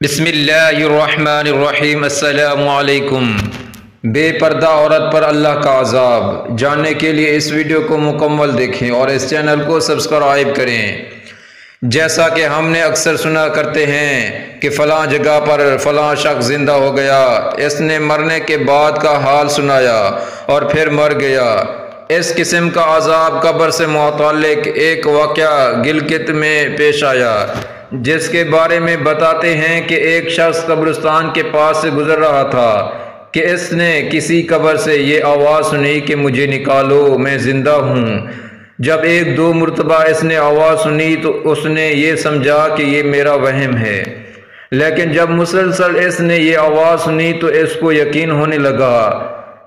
بسم اللہ الرحمن الرحیم۔ السلام علیکم۔ بے پردہ عورت پر اللہ کا عذاب جاننے کے لیے اس ویڈیو کو مکمل دیکھیں اور اس چینل کو سبسکرائب کریں۔ جیسا کہ ہم نے اکثر سنا کرتے ہیں کہ فلاں جگہ پر فلاں شخص زندہ ہو گیا، اس نے مرنے کے بعد کا حال سنایا اور پھر مر گیا۔ اس قسم کا عذاب قبر سے متعلق ایک واقعہ گلگت میں پیش آیا، جس کے بارے میں بتاتے ہیں کہ ایک شخص قبرستان کے پاس سے گزر رہا تھا کہ اس نے کسی قبر سے یہ آواز سنی کہ مجھے نکالو، میں زندہ ہوں۔ جب ایک دو مرتبہ اس نے آواز سنی تو اس نے یہ سمجھا کہ یہ میرا وہم ہے، لیکن جب مسلسل اس نے یہ آواز سنی تو اس کو یقین ہونے لگا۔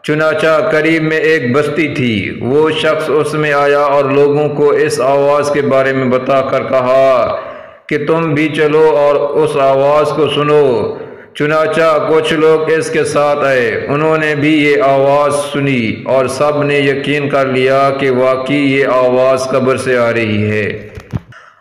چنانچہ قریب میں ایک بستی تھی، وہ شخص اس میں آیا اور لوگوں کو اس آواز کے بارے میں بتا کر کہا کہ تم بھی چلو اور اس آواز کو سنو۔ چنانچہ کچھ لوگ اس کے ساتھ آئے، انہوں نے بھی یہ آواز سنی اور سب نے یقین کر لیا کہ واقعی یہ آواز قبر سے آ رہی ہے۔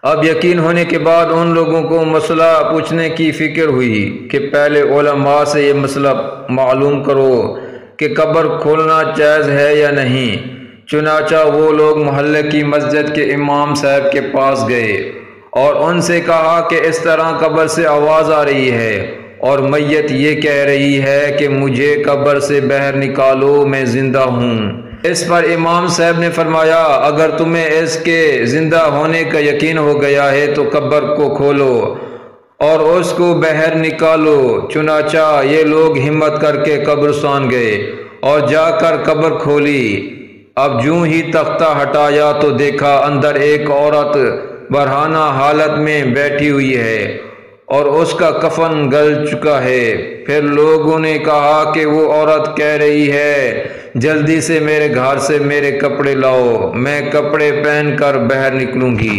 اب یقین ہونے کے بعد ان لوگوں کو مسئلہ پوچھنے کی فکر ہوئی کہ پہلے علماء سے یہ مسئلہ معلوم کرو کہ قبر کھولنا جائز ہے یا نہیں۔ چنانچہ وہ لوگ محلے کی مسجد کے امام صاحب کے پاس گئے اور ان سے کہا کہ اس طرح قبر سے آواز آ رہی ہے اور میت یہ کہہ رہی ہے کہ مجھے قبر سے باہر نکالو، میں زندہ ہوں۔ اس پر امام صاحب نے فرمایا، اگر تمہیں اس کے زندہ ہونے کا یقین ہو گیا ہے تو قبر کو کھولو اور اس کو باہر نکالو۔ چنانچہ یہ لوگ ہمت کر کے قبرستان گئے اور جا کر قبر کھولی۔ اب جوں ہی تختہ ہٹایا تو دیکھا اندر ایک عورت برہنہ حالت میں بیٹھی ہوئی ہے اور اس کا کفن گل چکا ہے۔ پھر لوگوں نے کہا کہ وہ عورت کہہ رہی ہے، جلدی سے میرے گھر سے میرے کپڑے لاؤ، میں کپڑے پہن کر باہر نکلوں گی۔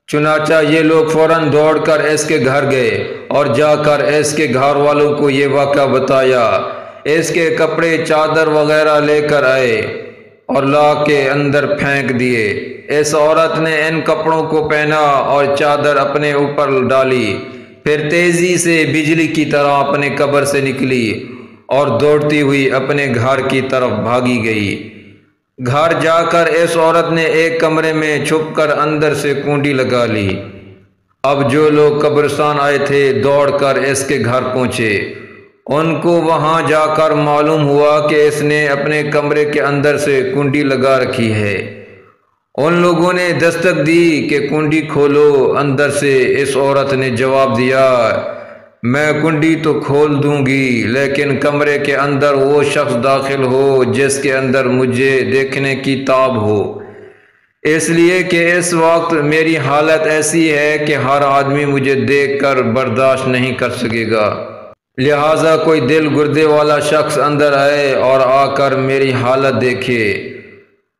چنانچہ یہ لوگ فوراً دوڑ کر اس کے گھر گئے اور جا کر اس کے گھر والوں کو یہ واقعہ بتایا۔ اس کے کپڑے چادر وغیرہ لے کر آئے اور لا کے اندر پھینک دیے۔ اس عورت نے ان کپڑوں کو پہنا اور چادر اپنے اوپر ڈالی، پھر تیزی سے بجلی کی طرح اپنے قبر سے نکلی اور دوڑتی ہوئی اپنے گھر کی طرف بھاگی گئی۔ گھر جا کر اس عورت نے ایک کمرے میں چھپ کر اندر سے کنڈی لگا لی۔ اب جو لوگ قبرستان آئے تھے دوڑ کر اس کے گھر پہنچے۔ ان کو وہاں جا کر معلوم ہوا کہ اس نے اپنے کمرے کے اندر سے کنڈی لگا رکھی ہے۔ ان لوگوں نے دستک دی کہ کنڈی کھولو۔ اندر سے اس عورت نے جواب دیا، میں کنڈی تو کھول دوں گی، لیکن کمرے کے اندر وہ شخص داخل ہو جس کے اندر مجھے دیکھنے کی تاب ہو، اس لیے کہ اس وقت میری حالت ایسی ہے کہ ہر آدمی مجھے دیکھ کر برداشت نہیں کر سکے گا، لہٰذا کوئی دل گردے والا شخص اندر آئے اور آ کر میری حالت دیکھے۔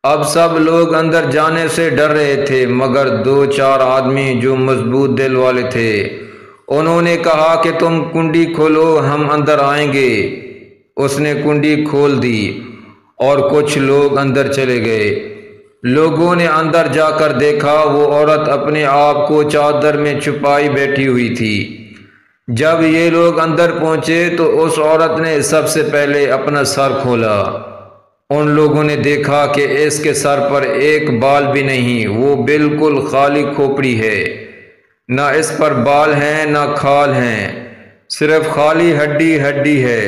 اب سب لوگ اندر جانے سے ڈر رہے تھے مگر دو چار آدمی جو مضبوط دل والے تھے، انہوں نے کہا کہ تم کنڈی کھولو، ہم اندر آئیں گے۔ اس نے کنڈی کھول دی اور کچھ لوگ اندر چلے گئے۔ لوگوں نے اندر جا کر دیکھا وہ عورت اپنے آپ کو چادر میں چھپائی بیٹھی ہوئی تھی۔ جب یہ لوگ اندر پہنچے تو اس عورت نے سب سے پہلے اپنا سر کھولا۔ ان لوگوں نے دیکھا کہ اس کے سر پر ایک بال بھی نہیں، وہ بالکل خالی کھوپڑی ہے، نہ اس پر بال ہیں نہ کھال ہیں، صرف خالی ہڈی ہڈی ہے۔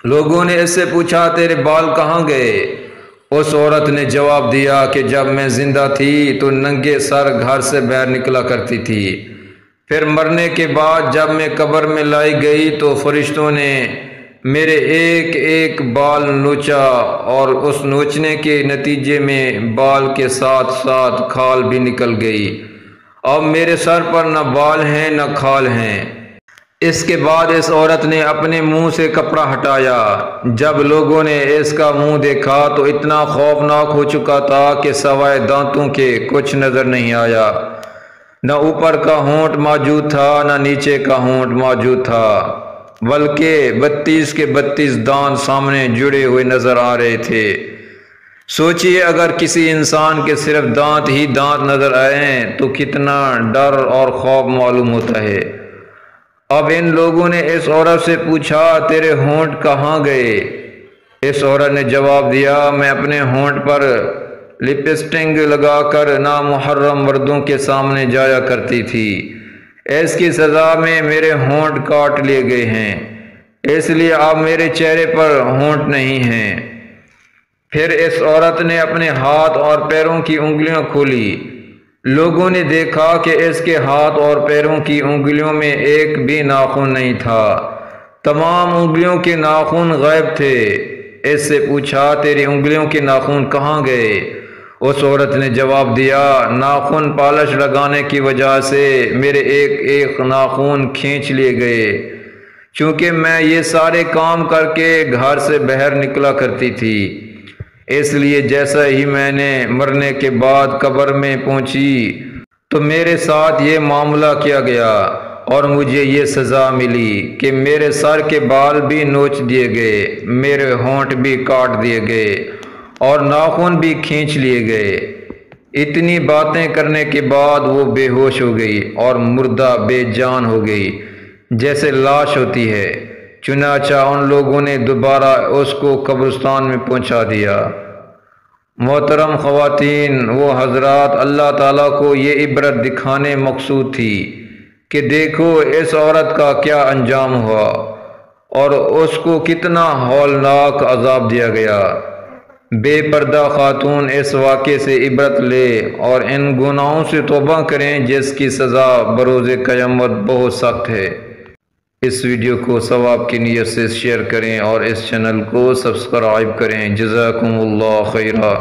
لوگوں نے اس سے پوچھا، تیرے بال کہاں گئے؟ اس عورت نے جواب دیا کہ جب میں زندہ تھی تو ننگے سر گھر سے باہر نکلا کرتی تھی، پھر مرنے کے بعد جب میں قبر میں لائی گئی تو فرشتوں نے میرے ایک ایک بال نوچا اور اس نوچنے کے نتیجے میں بال کے ساتھ ساتھ کھال بھی نکل گئی۔ اب میرے سر پر نہ بال ہیں نہ کھال ہیں۔ اس کے بعد اس عورت نے اپنے منہ سے کپڑا ہٹایا۔ جب لوگوں نے اس کا منہ دیکھا تو اتنا خوفناک ہو چکا تھا کہ سوائے دانتوں کے کچھ نظر نہیں آیا، نہ اوپر کا ہونٹ موجود تھا نہ نیچے کا ہونٹ موجود تھا، بلکہ 32 کے 32 دانت سامنے جڑے ہوئے نظر آ رہے تھے۔ سوچئے اگر کسی انسان کے صرف دانت ہی دانت نظر آئیں تو کتنا ڈر اور خوف معلوم ہوتا ہے۔ اب ان لوگوں نے اس عورت سے پوچھا تیرے ہونٹ کہاں گئے؟ اس عورت نے جواب دیا میں اپنے ہونٹ پر لپسٹنگ لگا کر نامحرم مردوں کے سامنے جایا کرتی تھی، اس کی سزا میں میرے ہونٹ کاٹ لیے گئے ہیں، اس لیے اب میرے چہرے پر ہونٹ نہیں ہیں۔ پھر اس عورت نے اپنے ہاتھ اور پیروں کی انگلیاں کھولی، لوگوں نے دیکھا کہ اس کے ہاتھ اور پیروں کی انگلیوں میں ایک بھی ناخن نہیں تھا، تمام انگلیوں کے ناخن غائب تھے۔ اس سے پوچھا تیری انگلیوں کے ناخن کہاں گئے؟ اس عورت نے جواب دیا ناخن پالش لگانے کی وجہ سے میرے ایک ایک ناخن کھینچ لیے گئے، چونکہ میں یہ سارے کام کر کے گھر سے باہر نکلا کرتی تھی، اس لیے جیسا ہی میں نے مرنے کے بعد قبر میں پہنچی تو میرے ساتھ یہ معاملہ کیا گیا اور مجھے یہ سزا ملی کہ میرے سر کے بال بھی نوچ دیے گئے، میرے ہونٹ بھی کاٹ دیے گئے اور ناخن بھی کھینچ لیے گئے۔ اتنی باتیں کرنے کے بعد وہ بے ہوش ہو گئی اور مردہ بے جان ہو گئی جیسے لاش ہوتی ہے، چنانچہ ان لوگوں نے دوبارہ اس کو قبرستان میں پہنچا دیا۔ محترم خواتین، وہ حضرات اللہ تعالیٰ کو یہ عبرت دکھانے مقصود تھی کہ دیکھو اس عورت کا کیا انجام ہوا اور اس کو کتنا ہولناک عذاب دیا گیا۔ بے پردہ خاتون اس واقعے سے عبرت لے اور ان گناہوں سے توبہ کریں جس کی سزا بروز قیامت بہت سخت ہے۔ اس ویڈیو کو ثواب کی نیت سے شیئر کریں اور اس چینل کو سبسکرائب کریں۔ جزاکم اللہ خیرا۔